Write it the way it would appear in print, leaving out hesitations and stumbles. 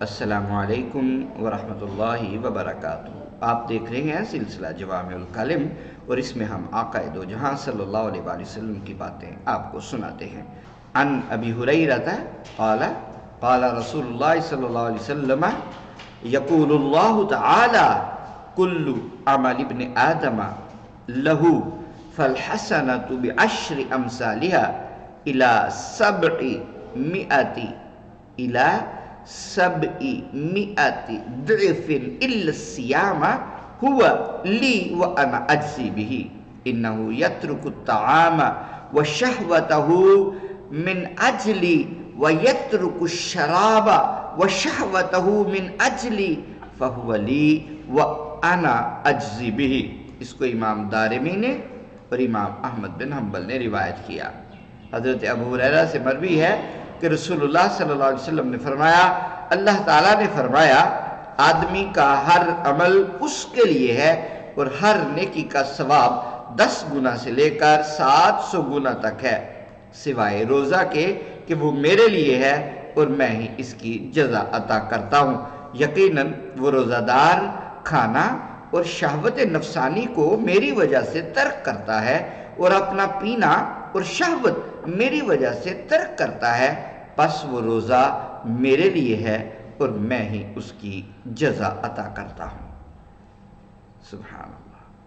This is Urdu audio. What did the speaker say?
السلام علیکم ورحمۃ اللہ وبرکاتہ۔ آپ دیکھ رہے ہیں سلسلہ جوامع الکلم، اور اس میں ہم آقا دو جہاں صلی اللہ علیہ وآلہ وسلم کی باتیں آپ کو سناتے ہیں۔ عن ابی ہریرہ قال قال رسول اللہ صلی اللہ علیہ وسلم یقول اللہ تعالی کل عمل ابن آدم لہو فالحسنۃ بعشر امثالها الى 700 ضعف الا الصيام هو لي وانا اجزي به انه يترك الطعام وشهوته من اجلي ويترك الشراب وشهوته من اجلي فهو لي وانا اجزي به۔ اس کو امام دارمی نے اور امام احمد بن حنبل نے روایت کیا۔ حضرت ابو ہریرہ سے مروی ہے کہ رسول اللہ صلی اللہ علیہ وسلم نے فرمایا، اللہ تعالیٰ نے فرمایا آدمی کا ہر عمل اس کے لیے ہے اور ہر نیکی کا ثواب 10 گنا سے لے کر 700 گنا تک ہے، سوائے روزہ کے کہ وہ میرے لیے ہے اور میں ہی اس کی جزا عطا کرتا ہوں۔ یقیناً وہ روزہ دار کھانا اور شہوت نفسانی کو میری وجہ سے ترک کرتا ہے اور اپنا پینا اور شہوت میری وجہ سے ترک کرتا ہے، پس وہ روزہ میرے لیے ہے اور میں ہی اس کی جزا عطا کرتا ہوں۔ سبحان اللہ۔